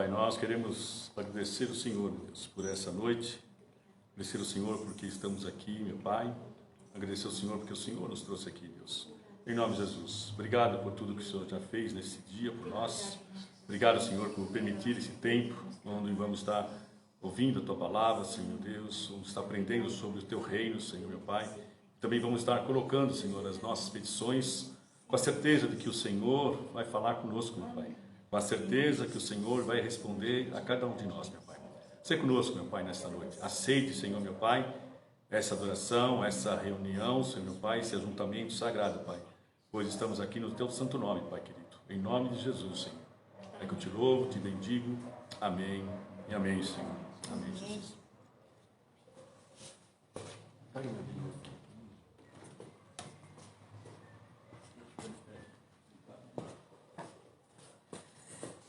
Pai, nós queremos agradecer o Senhor, Deus, por essa noite, agradecer o Senhor porque estamos aqui, meu Pai, agradecer ao Senhor porque o Senhor nos trouxe aqui, Deus. Em nome de Jesus, obrigado por tudo que o Senhor já fez nesse dia por nós. Obrigado, Senhor, por permitir esse tempo onde vamos estar ouvindo a Tua palavra, Senhor Deus, vamos estar aprendendo sobre o Teu reino, Senhor, meu Pai. Também vamos estar colocando, Senhor, as nossas petições, com a certeza de que o Senhor vai falar conosco, meu Pai. Com a certeza que o Senhor vai responder a cada um de nós, meu Pai. Seja conosco, meu Pai, nesta noite. Aceite, Senhor, meu Pai, essa adoração, essa reunião, Senhor, meu Pai, esse ajuntamento sagrado, Pai. Pois estamos aqui no Teu santo nome, Pai querido. Em nome de Jesus, Senhor. É que eu te louvo, te bendigo. Amém e amém, Senhor. Amém, Jesus.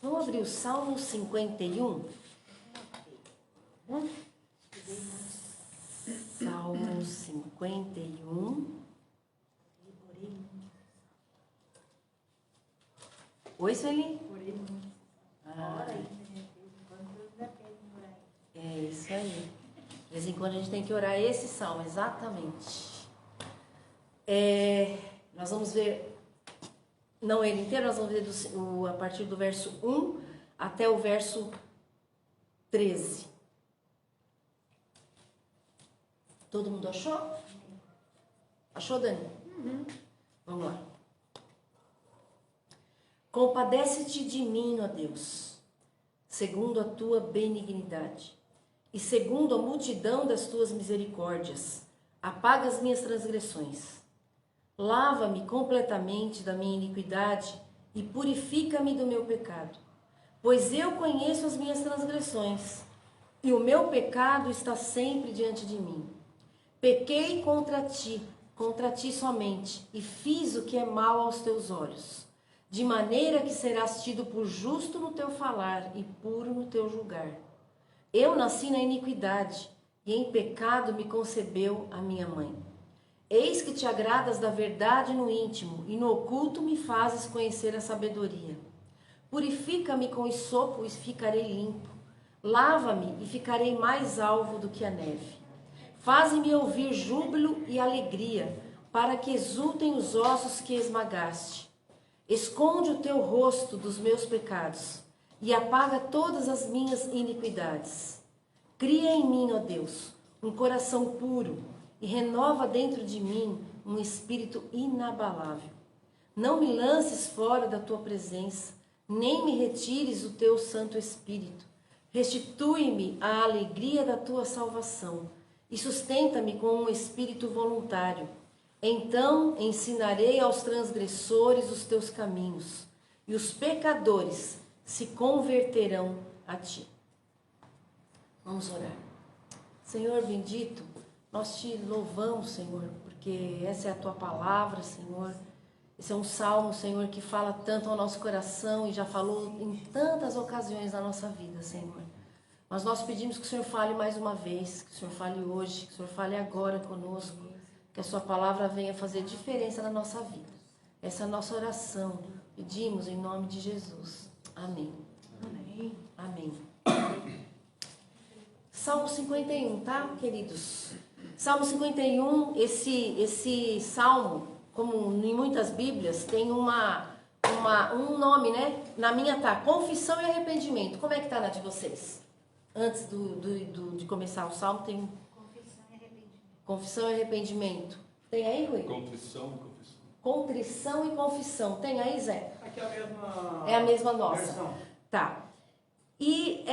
Vamos abrir o Salmo 51? Salmo 51. Oi, Sueli? É isso aí. De vez em quando a gente tem que orar esse salmo, exatamente. Nós vamos ver, não ele inteiro, nós vamos ver a partir do verso 1 até o verso 13. Todo mundo achou? Achou, Dani? Vamos lá. Compadece-te de mim, ó Deus, segundo a tua benignidade, e segundo a multidão das tuas misericórdias, apaga as minhas transgressões. Lava-me completamente da minha iniquidade e purifica-me do meu pecado, pois eu conheço as minhas transgressões, e o meu pecado está sempre diante de mim. Pequei contra ti somente, e fiz o que é mal aos teus olhos, de maneira que serás tido por justo no teu falar e puro no teu julgar. Eu nasci na iniquidade, e em pecado me concebeu a minha mãe. Eis que te agradas da verdade no íntimo, e no oculto me fazes conhecer a sabedoria. Purifica-me com esopo e ficarei limpo. Lava-me e ficarei mais alvo do que a neve. Faze-me ouvir júbilo e alegria, para que exultem os ossos que esmagaste. Esconde o teu rosto dos meus pecados e apaga todas as minhas iniquidades. Cria em mim, ó Deus, um coração puro e renova dentro de mim um espírito inabalável. Não me lances fora da tua presença, nem me retires o teu Santo Espírito. Restitui-me a alegria da tua salvação e sustenta-me com um espírito voluntário. Então ensinarei aos transgressores os teus caminhos, e os pecadores se converterão a ti. Vamos orar. Senhor bendito, nós te louvamos, Senhor, porque essa é a tua palavra, Senhor. Esse é um salmo, Senhor, que fala tanto ao nosso coração e já falou em tantas ocasiões na nossa vida, Senhor. Mas nós pedimos que o Senhor fale mais uma vez, que o Senhor fale hoje, que o Senhor fale agora conosco. Que a sua palavra venha fazer diferença na nossa vida. Essa é a nossa oração. Pedimos em nome de Jesus. Amém. Amém. Amém. Salmo 51, tá, queridos? Salmo 51, esse salmo, como em muitas bíblias, tem um nome, né? Na minha tá confissão e arrependimento. Como é que tá na de vocês? Antes de começar o salmo, tem confissão e arrependimento. Tem aí, Rui? Contrição e confissão. Contrição e confissão. Tem aí, Zé? Aqui é a mesma nossa. Versão. Tá. E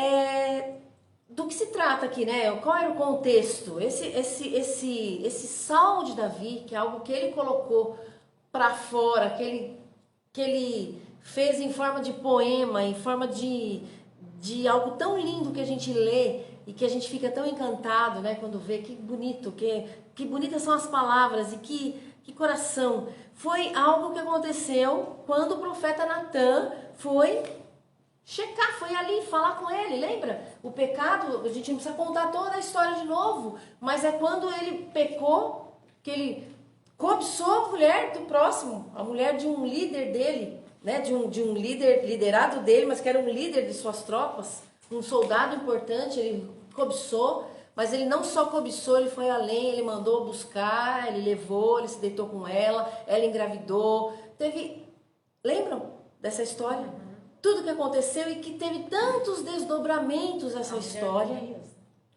do que se trata aqui, né? Qual era o contexto? Esse salmo de Davi, que é algo que ele colocou para fora, que ele fez em forma de poema, em forma de algo tão lindo que a gente lê e que a gente fica tão encantado, né, quando vê. Que bonito, que bonitas são as palavras e que coração. Foi algo que aconteceu quando o profeta Natan foi checar, foi ali falar com ele, lembra? O pecado, a gente não precisa contar toda a história de novo, mas é quando ele pecou, que ele cobiçou a mulher do próximo, a mulher de um líder dele, né, de um líder, liderado dele, mas que era um líder de suas tropas, um soldado importante, ele cobiçou, mas ele não só cobiçou, ele foi além, ele mandou buscar, ele levou, ele se deitou com ela engravidou, lembram dessa história? Tudo que aconteceu e que teve tantos desdobramentos essa história.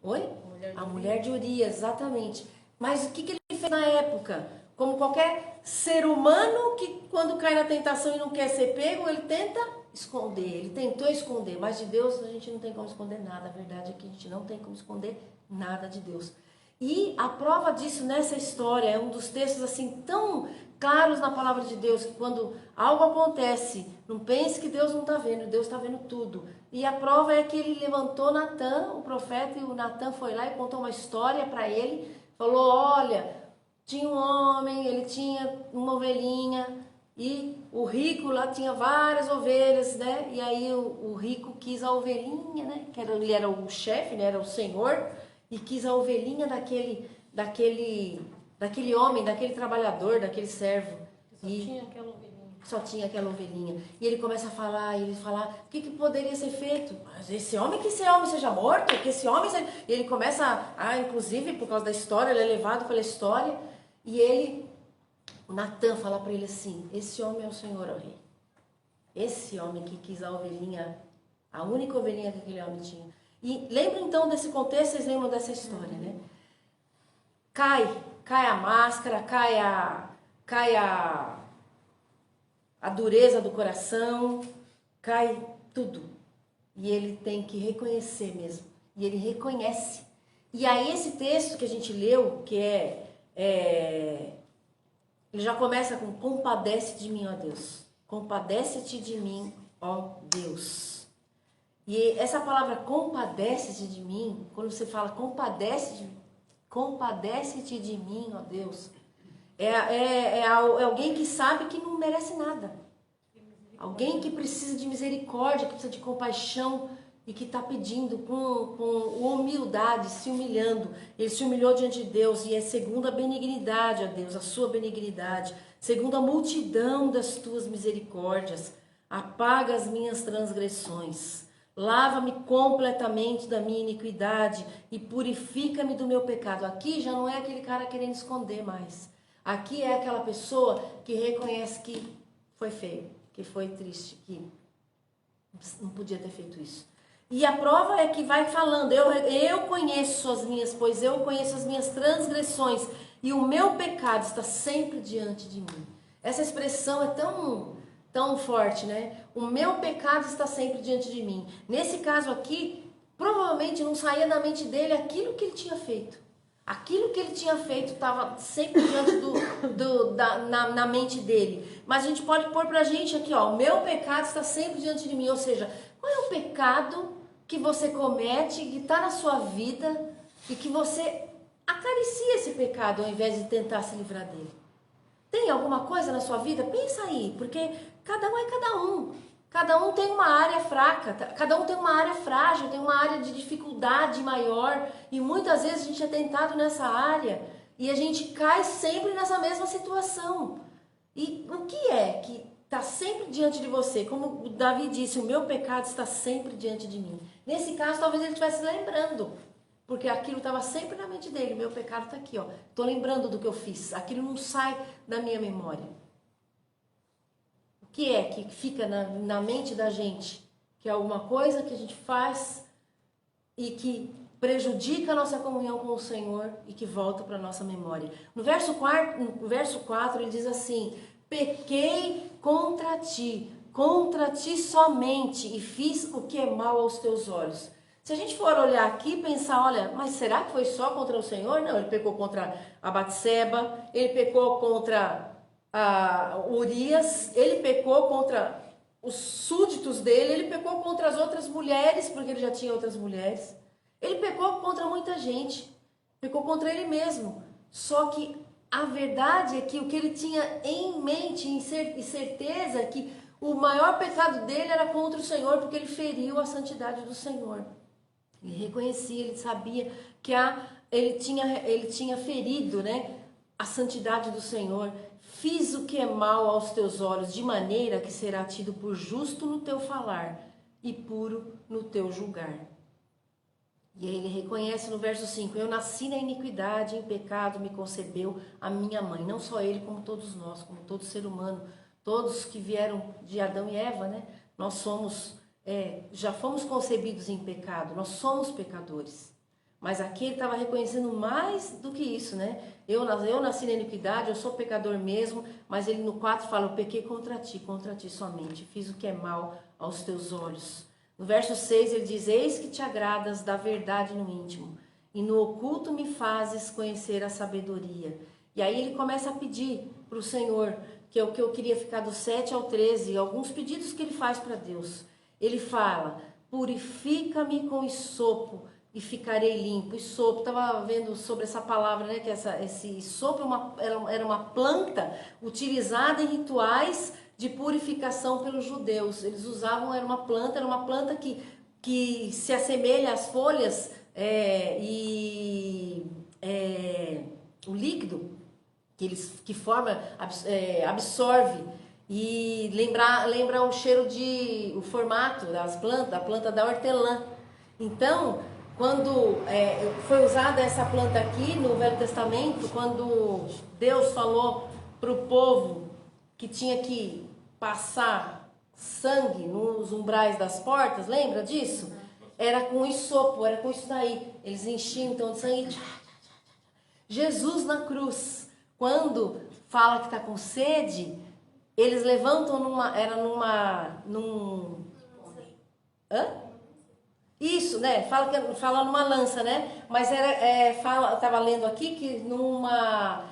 Oi? A mulher de Urias, exatamente. Mas o que ele fez na época? Como qualquer ser humano que quando cai na tentação e não quer ser pego, ele tenta esconder, ele tentou esconder, mas de Deus a gente não tem como esconder nada, a verdade é que a gente não tem como esconder nada de Deus. E a prova disso nessa história é um dos textos assim tão claros na palavra de Deus, que quando algo acontece, não pense que Deus não está vendo, Deus está vendo tudo. E a prova é que ele levantou Natan, o profeta, e o Natan foi lá e contou uma história para ele, falou, olha, tinha um homem, ele tinha uma ovelhinha, e o rico lá tinha várias ovelhas, né? E aí o rico quis a ovelhinha, né? Ele era o chefe, né? Era o senhor, e quis a ovelhinha daquele homem, daquele trabalhador, daquele servo. Só tinha aquela ovelhinha. E ele começa a falar, o que poderia ser feito? Mas esse homem seja morto, que esse homem seja... E ele começa inclusive, por causa da história, ele é levado pela história, e o Natan fala para ele assim, esse homem é o Senhor, ó rei. Esse homem que quis a ovelhinha, a única ovelhinha que aquele homem tinha. E lembra então desse contexto, vocês lembram dessa história, né? Cai a máscara, cai a dureza do coração, cai tudo. E ele tem que reconhecer mesmo. E ele reconhece. E aí esse texto que a gente leu, que ele já começa com compadece de mim, ó Deus. Compadece-te de mim, ó Deus. E essa palavra compadece-te de mim, quando você fala compadece-te de mim, ó Deus, é alguém que sabe que não merece nada. Alguém que precisa de misericórdia, que precisa de compaixão e que está pedindo com humildade, se humilhando. Ele se humilhou diante de Deus e é segundo a benignidade, ó Deus, a sua benignidade, segundo a multidão das tuas misericórdias, apaga as minhas transgressões. Lava-me completamente da minha iniquidade e purifica-me do meu pecado. Aqui já não é aquele cara querendo esconder mais. Aqui é aquela pessoa que reconhece que foi feio, que foi triste, que não podia ter feito isso. E a prova é que vai falando, eu conheço pois eu conheço as minhas transgressões e o meu pecado está sempre diante de mim. Essa expressão é tão forte, né? O meu pecado está sempre diante de mim. Nesse caso aqui, provavelmente não saía da mente dele aquilo que ele tinha feito. Aquilo que ele tinha feito estava sempre diante na mente dele. Mas a gente pode pôr pra gente aqui, ó, o meu pecado está sempre diante de mim. Ou seja, qual é o pecado que você comete, que está na sua vida e que você acaricia esse pecado ao invés de tentar se livrar dele? Tem alguma coisa na sua vida? Pensa aí, porque cada um é cada um. Cada um tem uma área fraca, cada um tem uma área frágil, tem uma área de dificuldade maior. E muitas vezes a gente é tentado nessa área e a gente cai sempre nessa mesma situação. E o que é que está sempre diante de você? Como o Davi disse, o meu pecado está sempre diante de mim. Nesse caso, talvez ele estivesse lembrando. Porque aquilo estava sempre na mente dele. Meu pecado está aqui, ó. Estou lembrando do que eu fiz. Aquilo não sai da minha memória. O que é que fica na mente da gente? Que é alguma coisa que a gente faz e que prejudica a nossa comunhão com o Senhor e que volta para a nossa memória. No verso 4 ele diz assim, pequei contra ti somente e fiz o que é mal aos teus olhos. Se a gente for olhar aqui e pensar, olha, mas será que foi só contra o Senhor? Não, ele pecou contra a Batseba, ele pecou contra Urias, ele pecou contra os súditos dele, ele pecou contra as outras mulheres, porque ele já tinha outras mulheres. Ele pecou contra muita gente, pecou contra ele mesmo. Só que a verdade é que o que ele tinha em mente e certeza é que o maior pecado dele era contra o Senhor, porque ele feriu a santidade do Senhor. Ele reconhecia, ele sabia que ele tinha ferido, né, a santidade do Senhor, fiz o que é mal aos teus olhos, de maneira que será tido por justo no teu falar e puro no teu julgar. E aí ele reconhece no verso 5, eu nasci na iniquidade, em pecado me concebeu a minha mãe. Não só ele, como todos nós, como todo ser humano, todos que vieram de Adão e Eva, né? Nós somos, já fomos concebidos em pecado, nós somos pecadores. Mas aqui ele estava reconhecendo mais do que isso, né? Eu nasci na iniquidade, eu sou pecador mesmo, mas ele no 4 fala, eu pequei contra ti somente, fiz o que é mal aos teus olhos. No verso 6 ele diz, eis que te agradas da verdade no íntimo, e no oculto me fazes conhecer a sabedoria. E aí ele começa a pedir para o Senhor, que é o que eu queria ficar do 7 ao 13, alguns pedidos que ele faz para Deus. Ele fala, purifica-me com isopo, e ficarei limpo. Isopo, estava vendo sobre essa palavra, né? Que esse isopo era uma planta utilizada em rituais de purificação pelos judeus. Eles usavam, era uma planta que se assemelha às folhas o líquido que forma, absorve. E lembra o cheiro o formato das plantas, a planta da hortelã. Então, quando foi usada essa planta aqui no Velho Testamento, quando Deus falou para o povo que tinha que passar sangue nos umbrais das portas, lembra disso? Era com isopo, era com isso daí. Eles enchiam então de sangue. Jesus na cruz, quando fala que está com sede, eles levantam Isso, né? Fala numa lança, né? Mas estava lendo aqui que a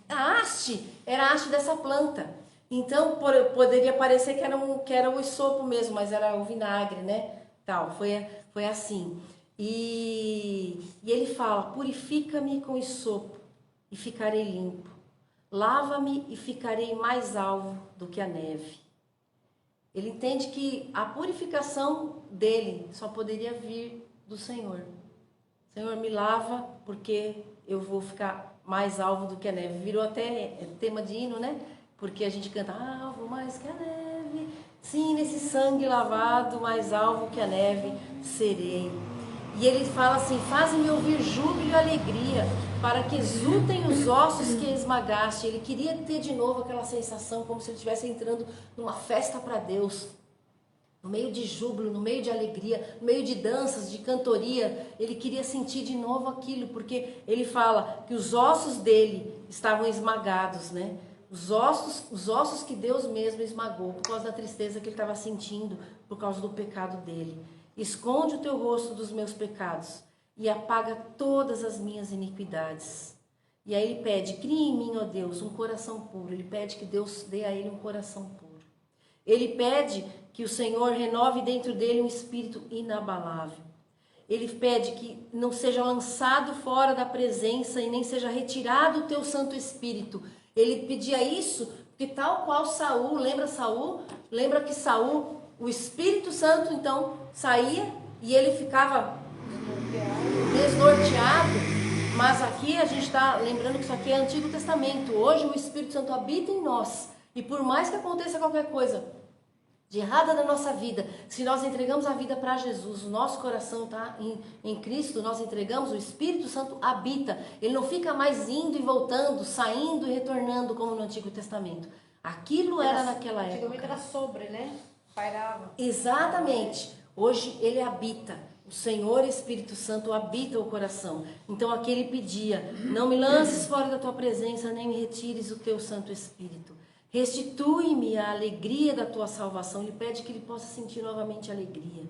haste era a haste dessa planta. Então poderia parecer que era o isopo mesmo, mas era o vinagre, né? Tal, foi assim. E ele fala: purifica-me com isopo e ficarei limpo. Lava-me e ficarei mais alvo do que a neve. Ele entende que a purificação dele só poderia vir do Senhor. Senhor, me lava, porque eu vou ficar mais alvo do que a neve. Virou até tema de hino, né? Porque a gente canta, alvo mais que a neve. Sim, nesse sangue lavado, mais alvo que a neve serei. E ele fala assim, faz-me ouvir júbilo e alegria, para que exultem os ossos que esmagaste. Ele queria ter de novo aquela sensação, como se ele estivesse entrando numa festa para Deus. No meio de júbilo, no meio de alegria, no meio de danças, de cantoria. Ele queria sentir de novo aquilo, porque ele fala que os ossos dele estavam esmagados, né? Os ossos que Deus mesmo esmagou, por causa da tristeza que ele estava sentindo, por causa do pecado dele. Esconde o teu rosto dos meus pecados e apaga todas as minhas iniquidades. E aí ele pede, cria em mim, ó Deus, um coração puro. Ele pede que Deus dê a ele um coração puro. Ele pede que o Senhor renove dentro dele um espírito inabalável. Ele pede que não seja lançado fora da presença e nem seja retirado o teu Santo Espírito. Ele pedia isso porque tal qual Saul, lembra Saul? Lembra que Saul, o Espírito Santo então saía e ele ficava desnorteado. Mas aqui a gente está lembrando que isso aqui é Antigo Testamento. Hoje o Espírito Santo habita em nós. E por mais que aconteça qualquer coisa de errada na nossa vida, se nós entregamos a vida para Jesus, o nosso coração está em Cristo, nós entregamos, o Espírito Santo habita. Ele não fica mais indo e voltando, saindo e retornando como no Antigo Testamento. Aquilo era naquela época. Antigamente era sobre, né? Pairava. Exatamente. Hoje ele habita. O Senhor Espírito Santo habita o coração. Então aqui ele pedia, não me lances fora da tua presença, nem me retires o teu Santo Espírito. Restitui-me a alegria da tua salvação. Ele pede que ele possa sentir novamente alegria.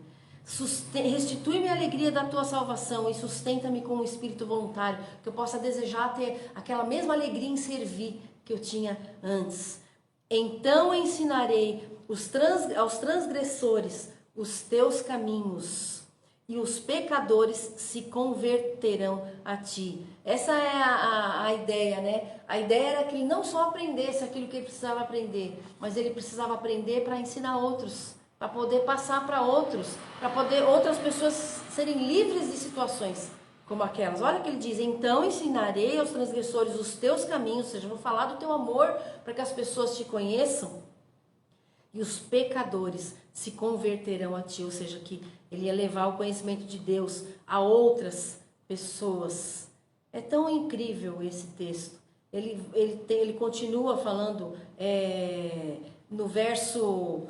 Restitui-me a alegria da tua salvação e sustenta-me com um espírito voluntário, que eu possa desejar ter aquela mesma alegria em servir que eu tinha antes. Então ensinarei aos transgressores os teus caminhos, e os pecadores se converterão a ti. Essa é a ideia, né? A ideia era que ele não só aprendesse aquilo que ele precisava aprender, mas ele precisava aprender para ensinar outros, para poder passar para outros, para poder outras pessoas serem livres de situações como aquelas. Olha que ele diz: então ensinarei aos transgressores os teus caminhos, ou seja, vou falar do teu amor para que as pessoas te conheçam, e os pecadores se converterão a ti, ou seja, que ele ia levar o conhecimento de Deus a outras pessoas. É tão incrível esse texto. Ele continua falando no verso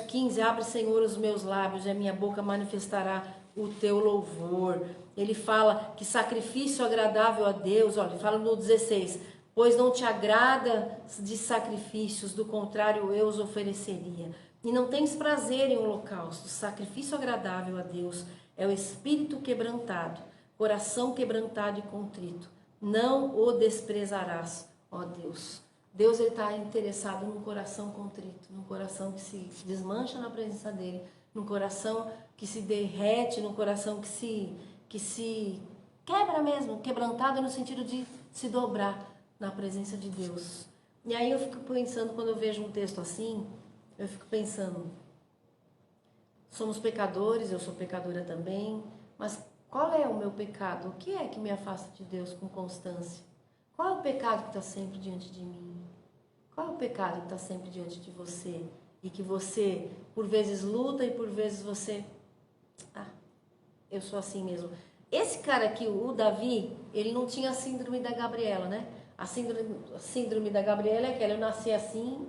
15: abre, Senhor, os meus lábios, e a minha boca manifestará o teu louvor. Ele fala que sacrifício agradável a Deus, olha, ele fala no 16: pois não te agrada de sacrifícios, do contrário eu os ofereceria. E não tens prazer em holocausto. Sacrifício agradável a Deus é o espírito quebrantado, coração quebrantado e contrito. Não o desprezarás, ó Deus. Deus está interessado num coração contrito, num coração que se desmancha na presença dele, num coração que se derrete, num coração que se quebra mesmo, quebrantado no sentido de se dobrar na presença de Deus. E aí eu fico pensando, quando eu vejo um texto assim, eu fico pensando, somos pecadores, eu sou pecadora também, mas qual é o meu pecado? O que é que me afasta de Deus com constância? Qual é o pecado que está sempre diante de mim? Qual é o pecado que está sempre diante de você? E que você, por vezes, luta e por vezes você... eu sou assim mesmo. Esse cara aqui, o Davi, ele não tinha a síndrome da Gabriela, né? A síndrome da Gabriela é aquela: eu nasci assim,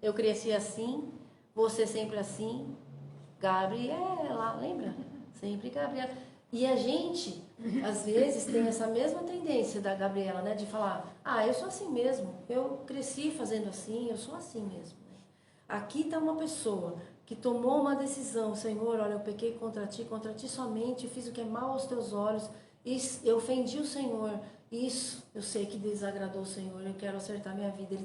eu cresci assim, você sempre assim. Gabriela, lembra? Sempre Gabriela. E a gente, às vezes, tem essa mesma tendência da Gabriela, né? De falar: eu sou assim mesmo, eu cresci fazendo assim, eu sou assim mesmo. Aqui está uma pessoa que tomou uma decisão: Senhor, olha, eu pequei contra ti somente, eu fiz o que é mal aos teus olhos, eu ofendi o Senhor, isso eu sei que desagradou o Senhor, eu quero acertar minha vida.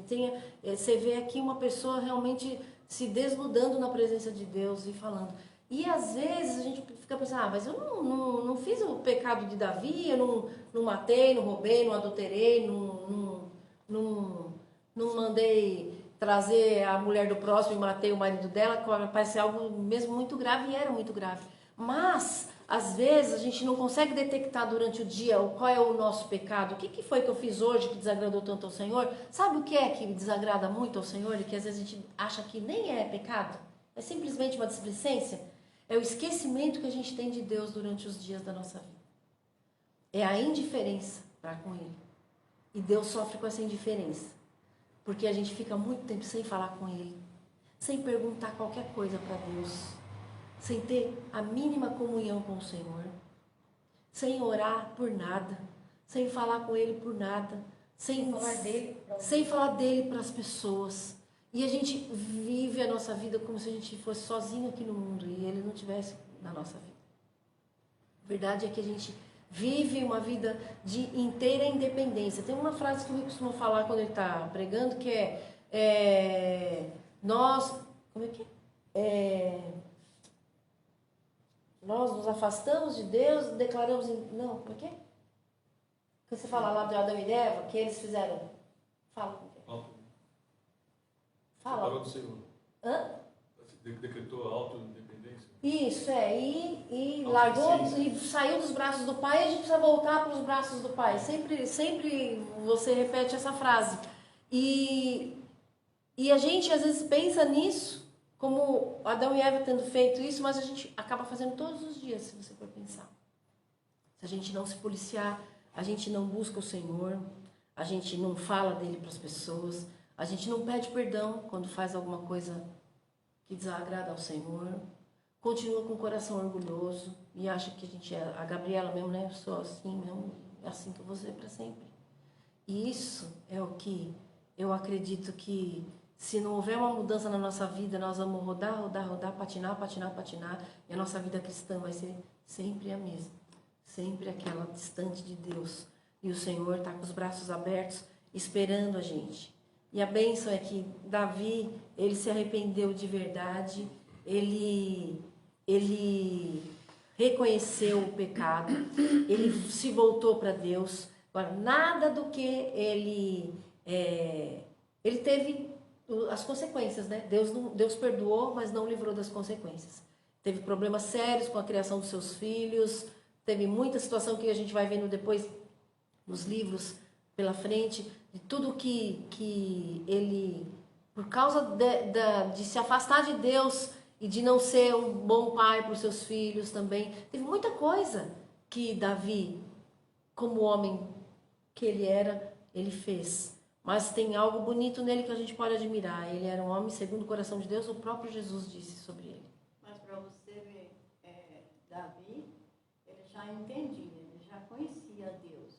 Você vê aqui uma pessoa realmente se desnudando na presença de Deus e falando. E às vezes a gente fica pensando: mas eu não fiz o pecado de Davi, eu não matei, não roubei, não adulterei, não mandei trazer a mulher do próximo e matei o marido dela, que parece algo mesmo muito grave, e era muito grave. Mas, às vezes, a gente não consegue detectar durante o dia qual é o nosso pecado. O que foi que eu fiz hoje que desagradou tanto ao Senhor? Sabe o que é que desagrada muito ao Senhor e que às vezes a gente acha que nem é pecado? É simplesmente uma displicência? É o esquecimento que a gente tem de Deus durante os dias da nossa vida. É a indiferença para com Ele. E Deus sofre com essa indiferença. Porque a gente fica muito tempo sem falar com Ele, sem perguntar qualquer coisa para Deus, sem ter a mínima comunhão com o Senhor, sem orar por nada, sem falar com Ele por nada, sem falar dele para as pessoas. E a gente vive a nossa vida como se a gente fosse sozinho aqui no mundo e Ele não estivesse na nossa vida. A verdade é que a gente vive uma vida de inteira independência. Tem uma frase que eu costumo falar quando ele está pregando, que nós nos afastamos de Deus, declaramos... Não, como é que é? Quando você fala lá de Adão e Eva, que eles fizeram... Fala. Fala. Separou do Senhor. Hã? Decretou a autoindependência. Isso, e largou e saiu dos braços do pai, e a gente precisa voltar para os braços do pai. Sempre você repete essa frase. E a gente às vezes pensa nisso, como Adão e Eva tendo feito isso, mas a gente acaba fazendo todos os dias, se você for pensar. Se a gente não se policiar, a gente não busca o Senhor, a gente não fala dele para as pessoas, a gente não pede perdão quando faz alguma coisa que desagrada ao Senhor, continua com o coração orgulhoso e acha que a gente é a Gabriela mesmo, né? Eu sou assim mesmo, é assim que eu vou ser para sempre. E isso é o que eu acredito que, se não houver uma mudança na nossa vida, nós vamos rodar, patinar, e a nossa vida cristã vai ser sempre a mesma, sempre aquela distante de Deus. E o Senhor está com os braços abertos, esperando a gente. E a bênção é que Davi, ele se arrependeu de verdade, ele reconheceu o pecado, ele se voltou para Deus. Agora, nada do que ele teve as consequências, né? Deus perdoou, mas não livrou das consequências. Teve problemas sérios com a criação dos seus filhos, teve muita situação que a gente vai vendo depois nos livros pela frente, de tudo que ele, por causa de se afastar de Deus e de não ser um bom pai para os seus filhos também, teve muita coisa que Davi, como homem que ele era, ele fez. Mas tem algo bonito nele que a gente pode admirar. Ele era um homem segundo o coração de Deus, o próprio Jesus disse sobre ele. Mas para você ver, Davi, ele já entendia, ele já conhecia Deus,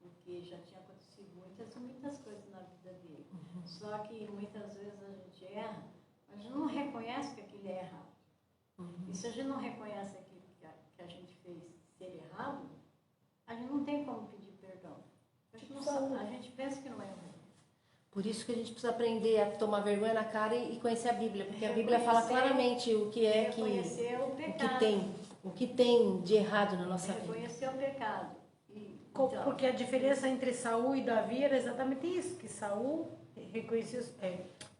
porque já tinha acontecido muitas coisas na vida dele. Só que muitas vezes a gente erra, mas a gente não reconhece que aquilo é errado. E se a gente não reconhece aquilo que a gente fez ser errado, a gente não tem como pedir perdão. A gente, não sabe, a gente pensa que não é errado. Por isso que a gente precisa aprender a tomar vergonha na cara e conhecer a Bíblia, porque a Bíblia fala claramente o que é o que tem de errado na nossa vida. Reconhecer o pecado. Porque a diferença entre Saul e Davi era exatamente isso, que Saul reconhecia,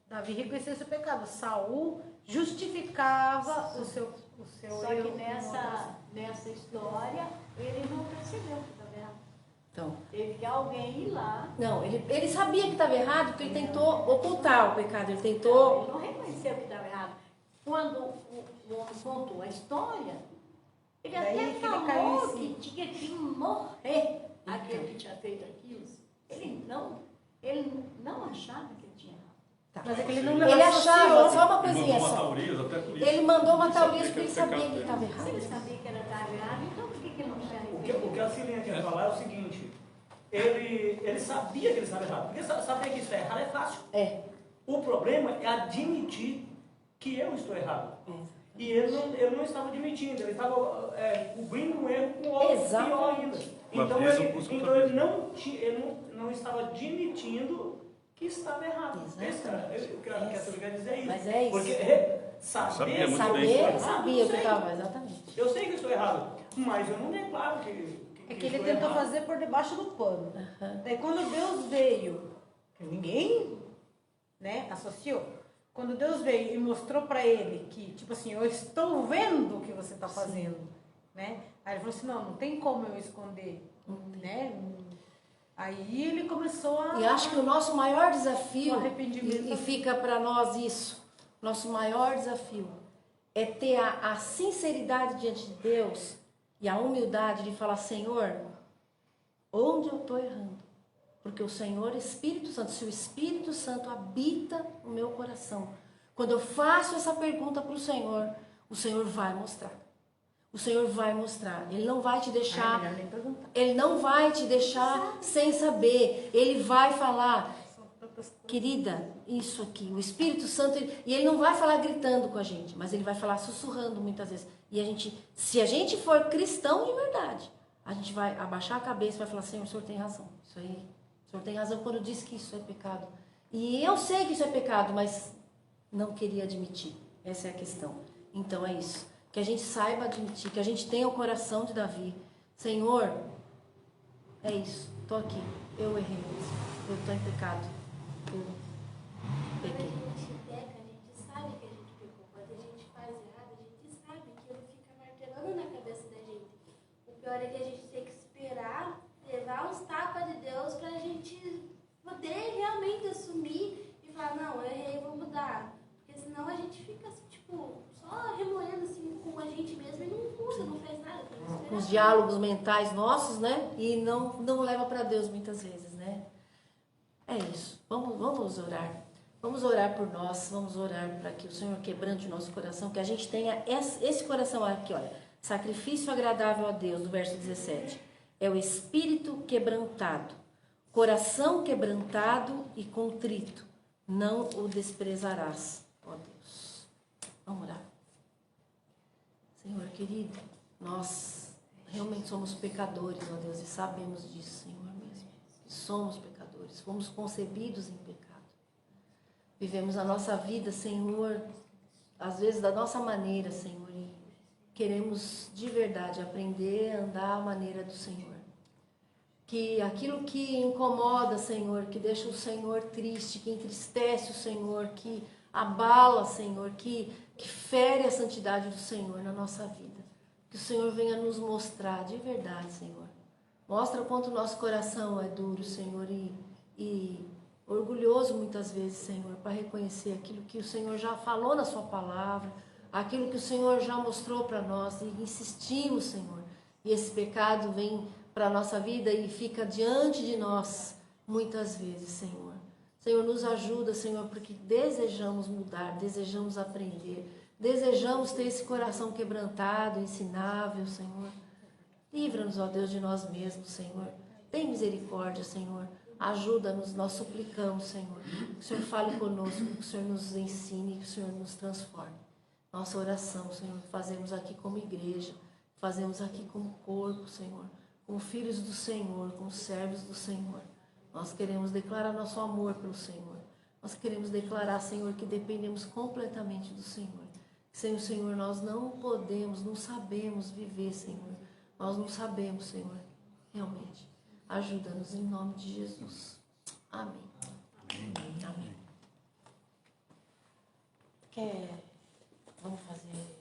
Davi reconhecia o seu pecado, Saul justificava o seu Só erro. que nessa história, ele não percebeu que estava errado. Então, Teve que alguém ir lá. não, ele sabia que estava errado porque ele tentou ocultar o pecado, ele tentou... Ele não reconheceu que estava errado. Quando o homem contou a história, ele Daí até que ele caiu falou em que tinha que morrer aquele que tinha feito aquilo. Ele não achava que ele tinha errado. Tá. Mas é que ele não Ele achava, só uma Ele coisinha mandou só. matar Urias até por isso. Ele mandou matar Sabia Urias porque ele sabia que ele estava Se errado. ele sabia que ele estava errado, então por que ele não tinha O arrependido? que a Cilinha quer falar é o seguinte, ele sabia que ele estava errado, porque saber que isso é errado é fácil. É. O problema é admitir que eu estou errado. E ele não estava admitindo, ele estava cobrindo um erro com outro pior ainda. Então ele não estava admitindo que estava errado. O que a Cilinha quer dizer é isso. Mas é isso. Porque Sabia muito Saber, bem. sabia o que estava, exatamente. eu sei que eu estou errado, mas eu não declaro que É que ele estou tentou errado. fazer por debaixo do pano. Daí quando Deus veio, que ninguém, associou. Quando Deus veio e mostrou para ele que, tipo assim, eu estou vendo o que você está fazendo, né? Aí ele falou assim, não tem como eu esconder, né? Aí ele começou a... E acho que o nosso maior desafio, O arrependimento. e fica para nós isso, nosso maior desafio é ter a sinceridade diante de Deus e a humildade de falar, Senhor, onde eu estou errando? Porque o Senhor, Espírito Santo, se o Espírito Santo habita no meu coração, quando eu faço essa pergunta para o Senhor vai mostrar. O Senhor vai mostrar. Ele não vai te deixar... melhor nem perguntar. Ele não vai te deixar sem saber. Ele vai falar, querida, isso aqui. O Espírito Santo, e ele não vai falar gritando com a gente, mas ele vai falar sussurrando muitas vezes. E se a gente for cristão de verdade, a gente vai abaixar a cabeça e vai falar, Senhor, o Senhor tem razão. Isso aí, o Senhor tem razão quando diz que isso é pecado. E eu sei que isso é pecado, mas não queria admitir. Essa é a questão. Então é isso. Que a gente saiba admitir, que a gente tenha o coração de Davi. Senhor, é isso, estou aqui, eu errei mesmo, eu estou em pecado, eu pequei. Quando a gente peca, a gente sabe que a gente pecou. Quando a gente faz errado, a gente sabe que ele fica martelando na cabeça da gente. O pior é que a gente tem que esperar, levar uns tapas de Deus pra gente poder realmente assumir e falar, não, eu errei, vou mudar. Porque senão a gente fica assim, tipo, só remoendo assim com a gente mesmo e não muda, não faz nada. Com os diálogos mentais nossos, né? E não leva para Deus muitas vezes, né? É isso. Vamos orar. Vamos orar por nós, vamos orar para que o Senhor quebrante o nosso coração, que a gente tenha esse coração aqui, olha. Sacrifício agradável a Deus, do verso 17. É o espírito quebrantado, coração quebrantado e contrito. Não o desprezarás, ó Deus. Vamos orar. Senhor querido, nós realmente somos pecadores, ó Deus, e sabemos disso, Senhor mesmo. Somos pecadores, fomos concebidos em pecado. Vivemos a nossa vida, Senhor, às vezes da nossa maneira, Senhor, e queremos de verdade aprender a andar à maneira do Senhor. Que aquilo que incomoda, Senhor, que deixa o Senhor triste, que entristece o Senhor, que abala, Senhor, que fere a santidade do Senhor na nossa vida. Que o Senhor venha nos mostrar de verdade, Senhor. Mostra o quanto o nosso coração é duro, Senhor, e orgulhoso muitas vezes, Senhor, para reconhecer aquilo que o Senhor já falou na sua palavra, aquilo que o Senhor já mostrou para nós, e insistimos, Senhor. E esse pecado vem para a nossa vida e fica diante de nós muitas vezes, Senhor. Senhor, nos ajuda, Senhor, porque desejamos mudar, desejamos aprender, desejamos ter esse coração quebrantado, ensinável, Senhor. Livra-nos, ó Deus, de nós mesmos, Senhor. Tem misericórdia, Senhor. Ajuda-nos, nós suplicamos, Senhor. Que o Senhor fale conosco, que o Senhor nos ensine, que o Senhor nos transforme. Nossa oração, Senhor, que fazemos aqui como igreja, fazemos aqui como corpo, Senhor, como filhos do Senhor, como servos do Senhor. Nós queremos declarar nosso amor pelo Senhor. Nós queremos declarar, Senhor, que dependemos completamente do Senhor. Sem o Senhor nós não podemos, não sabemos viver, Senhor. Nós não sabemos, Senhor, realmente. Ajuda-nos em nome de Jesus. Amém. Amém. Vamos fazer...